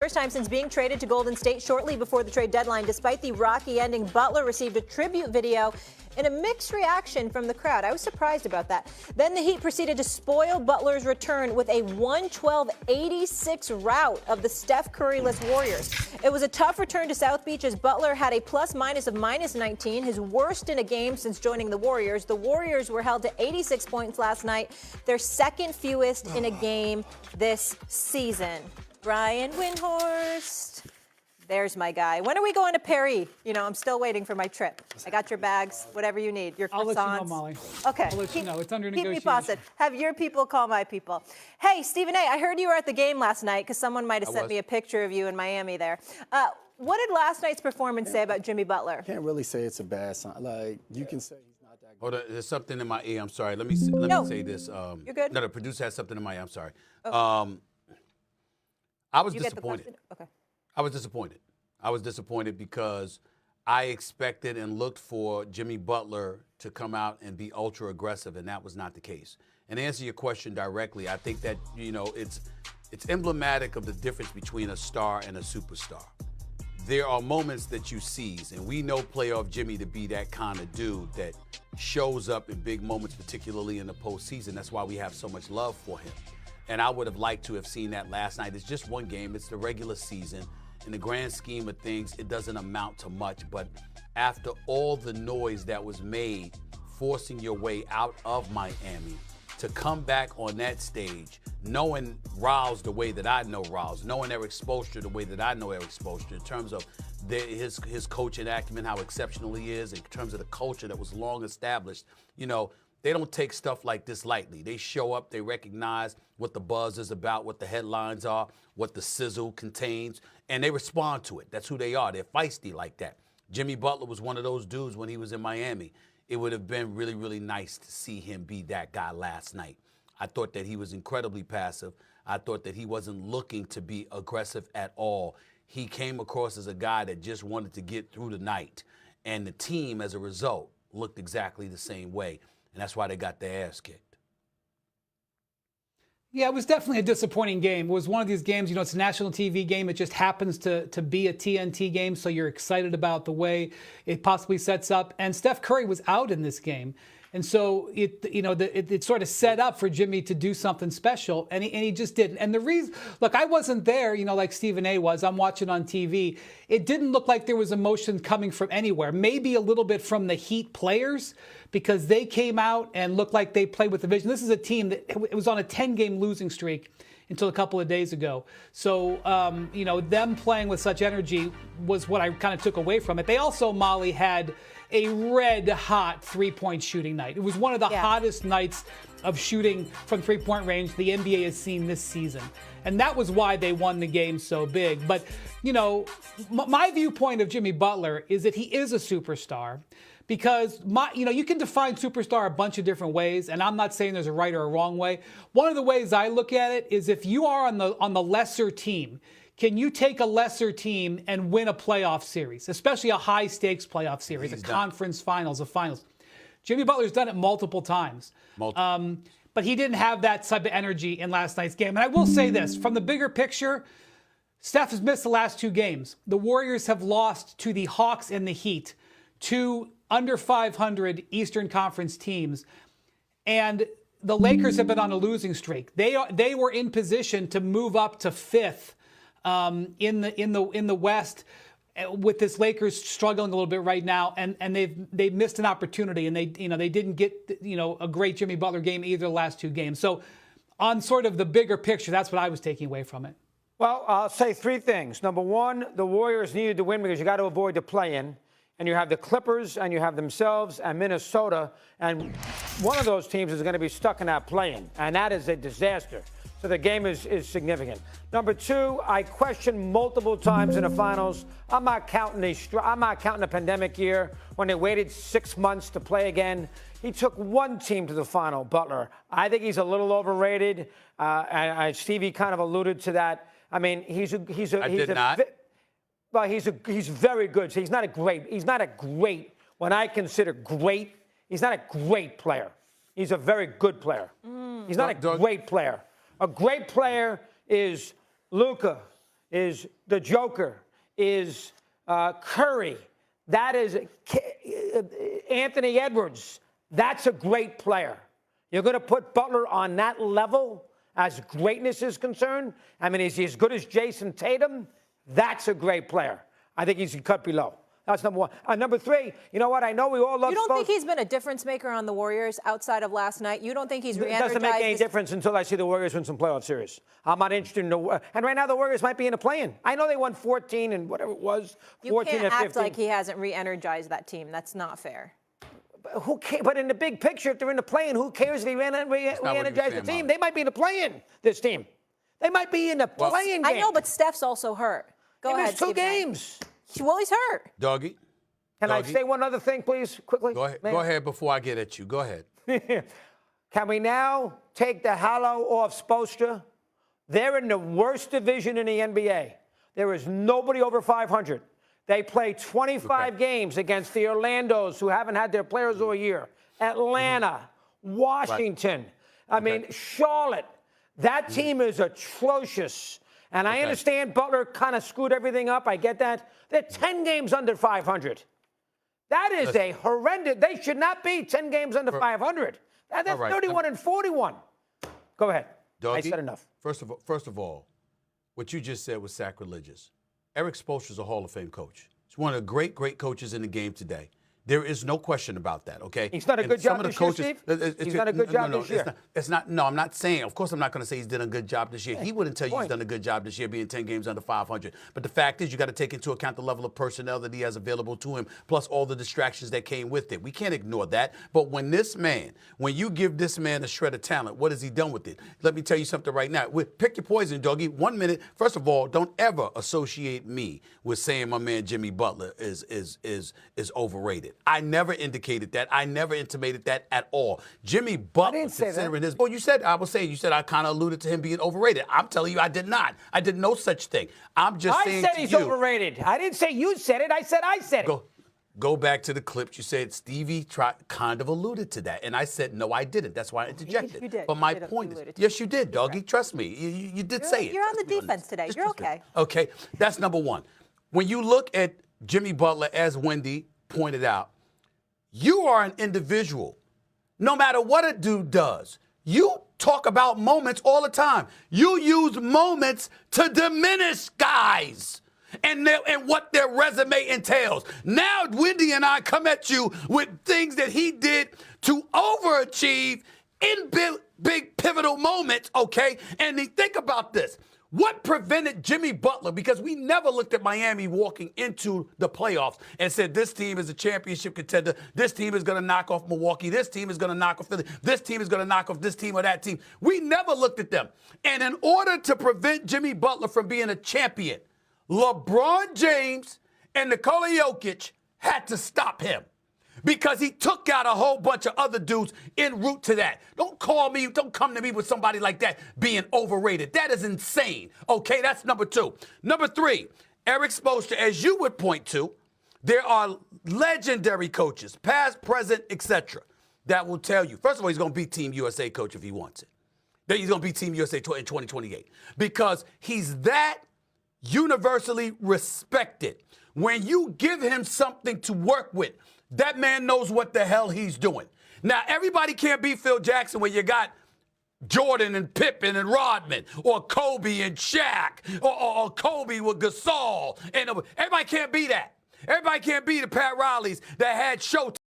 first time since being traded to Golden State shortly before the trade deadline. Despite the rocky ending, Butler received a tribute video in a mixed reaction from the crowd. I was surprised about that. Then the Heat proceeded to spoil Butler's return with a 112-86 rout of the Steph Curry-less Warriors. It was a tough return to South Beach as Butler had a plus-minus of -19, his worst in a game since joining the Warriors. The Warriors were held to 86 points last night, their second fewest in a game this season. Brian Windhorst. There's my guy. When are we going to Paris? You know, I'm still waiting for my trip. I got your bags, whatever you need. Your croissants. I'll let you know, Molly. Okay. I'll let you know. It's under negotiation. Keep me posted. Have your people call my people. Hey, Stephen A., I heard you were at the game last night because someone might have sent me a picture of you in Miami there. What did last night's performance say about Jimmy Butler? Can't really say it's a bad sign. Like, you can say he's not that good. Hold on, there's something in my ear. I'm sorry. Let me say this. You're good. No, the producer has something in my ear. I'm sorry. Oh. I was Did you get the disappointed. question? Okay. I was disappointed. I was disappointed because I expected and looked for Jimmy Butler to come out and be ultra aggressive, and that was not the case. And to answer your question directly, I think that, you know, it's emblematic of the difference between a star and a superstar. There are moments that you seize, and we know playoff Jimmy to be that kind of dude that shows up in big moments, particularly in the postseason. That's why we have so much love for him. And I would have liked to have seen that last night. It's just one game. It's the regular season. In the grand scheme of things, it doesn't amount to much. But after all the noise that was made, forcing your way out of Miami, to come back on that stage, knowing Riles the way that I know Riles, knowing Eric Spoelstra the way that I know Eric Spoelstra, in terms of his coaching acumen, how exceptional he is, in terms of the culture that was long established, you know, they don't take stuff like this lightly. They show up, they recognize what the buzz is about, what the headlines are, what the sizzle contains, and they respond to it. That's who they are. They're feisty like that. Jimmy Butler was one of those dudes when he was in Miami. It would have been really, really nice to see him be that guy last night. I thought that he was incredibly passive. I thought that he wasn't looking to be aggressive at all. He came across as a guy that just wanted to get through the night. And the team, as a result, looked exactly the same way. And that's why they got their ass kicked. Yeah, it was definitely a disappointing game. It was one of these games, you know, it's a national TV game. It just happens to be a TNT game, so you're excited about the way it possibly sets up. And Steph Curry was out in this game. And so it sort of set up for Jimmy to do something special, and he just didn't. And the reason, look, I wasn't there, you know, like Stephen A. was. I'm watching on TV. It didn't look like there was emotion coming from anywhere. Maybe a little bit from the Heat players, because they came out and looked like they played with a vision. This is a team that it was on a 10-game losing streak until a couple of days ago. So, you know, them playing with such energy was what I kind of took away from it. They also, Molly, had a red-hot three-point shooting night. It was one of the hottest nights of shooting from three-point range the NBA has seen this season. And that was why they won the game so big. But, you know, my viewpoint of Jimmy Butler is that he is a superstar. Because, you know, you can define superstar a bunch of different ways, and I'm not saying there's a right or a wrong way. One of the ways I look at it is if you are on the lesser team, can you take a lesser team and win a playoff series, especially a high-stakes playoff series, a conference finals, a finals? Jimmy Butler's done it multiple times. But he didn't have that type of energy in last night's game. And I will say this, from the bigger picture, Steph has missed the last two games. The Warriors have lost to the Hawks and the Heat, two under 500 Eastern Conference teams, and the Lakers have been on a losing streak. They were in position to move up to fifth in the West, with this Lakers struggling a little bit right now, and they've missed an opportunity, and they didn't get a great Jimmy Butler game either the last two games. So on sort of the bigger picture, that's what I was taking away from it. Well, I'll say three things. Number one, the Warriors needed to win because you got to avoid the play-in. And you have the Clippers, and you have themselves, and Minnesota, and one of those teams is going to be stuck in that play-in, and that is a disaster. So the game is significant. Number two, I questioned multiple times in the finals. I'm not counting the pandemic year when they waited 6 months to play again. He took one team to the final, Butler. I think he's a little overrated. And Stevie kind of alluded to that. I mean, he's very good. So he's not a great, when I consider great, he's not a great player. He's a very good player. He's not a great player. A great player is Luka, is the Joker, is Curry. That is Anthony Edwards. That's a great player. You're going to put Butler on that level as greatness is concerned? I mean, is he as good as Jason Tatum? That's a great player. I think he's cut below. That's number one. Number three, you know what? I know we all love. You don't think he's been a difference maker on the Warriors outside of last night? You don't think he's re-energized? It doesn't make any difference until I see the Warriors win some playoff series. I'm not interested in the. And right now the Warriors might be in a play-in. I know they won 14 and whatever it was. 14 you can't and 15. act like he hasn't re-energized that team. That's not fair. But who cares? But in the big picture, if they're in the play-in, who cares if he re-energized the team? They might be in the play-in. This team, they might be in the play-in game. I know, but Steph's also hurt. Go ahead. He missed 2 games. Well, he's hurt. Doggy. Can I say one other thing, please, quickly? Go ahead. Go ahead before I get at you. Go ahead. Can we now take the halo off Spoelstra? They're in the worst division in the NBA. There is nobody over 500. They play 25 games against the Orlandos, who haven't had their players all year. Atlanta, Washington. Right. I mean, Charlotte. That team is atrocious. And I understand Butler kind of screwed everything up. I get that. They're 10 games under 500. That is a horrendous. They should not be 10 games under 500. That's 31 and 41. Go ahead. Doggy, I said enough. First of all, what you just said was sacrilegious. Eric Spoelstra is a Hall of Fame coach. He's one of the great coaches in the game today. There is no question about that, okay? He's done a good job this year, Steve? He's done a good job this year. No, I'm not saying. Of course, I'm not going to say he's done a good job this year. He wouldn't tell you he's done a good job this year being 10 games under 500. But the fact is, you got to take into account the level of personnel that he has available to him, plus all the distractions that came with it. We can't ignore that. But when you give this man a shred of talent, what has he done with it? Let me tell you something right now. Pick your poison, doggy. 1 minute. First of all, don't ever associate me with saying my man Jimmy Butler is overrated. I never indicated that. I never intimated that at all. Jimmy Butler, considering his, well, you said I kind of alluded to him being overrated. I'm telling you, I did not. I did no such thing. I'm just saying I said he's overrated. I didn't say you said it. I said it. Go back to the clips. You said Stevie kind of alluded to that, and I said no, I didn't. That's why I interjected. You did. But my point is, yes, you did, doggy. Trust me, you did say it. You're on the defense today. You're okay. Okay, that's number one. When you look at Jimmy Butler, as Wendy pointed out, you are an individual. No matter what a dude does, you talk about moments all the time. You use moments to diminish guys and what their resume entails. Now, Wendy and I come at you with things that he did to overachieve in big pivotal moments, okay? And think about this. What prevented Jimmy Butler? Because we never looked at Miami walking into the playoffs and said, this team is a championship contender. This team is going to knock off Milwaukee. This team is going to knock off Philly. This team is going to knock off this team or that team. We never looked at them. And in order to prevent Jimmy Butler from being a champion, LeBron James and Nikola Jokic had to stop him, because he took out a whole bunch of other dudes en route to that. Don't come to me with somebody like that being overrated. That is insane. Okay, that's number two. Number three, Eric Spoelstra, as you would point to, there are legendary coaches, past, present, etc., that will tell you. First of all, he's going to be Team USA coach if he wants it. Then he's going to be Team USA in 2028, because he's that universally respected. When you give him something to work with, that man knows what the hell he's doing. Now, everybody can't be Phil Jackson when you got Jordan and Pippen and Rodman, or Kobe and Shaq, or Kobe with Gasol. And everybody can't be that. Everybody can't be the Pat Rileys that had Showtime.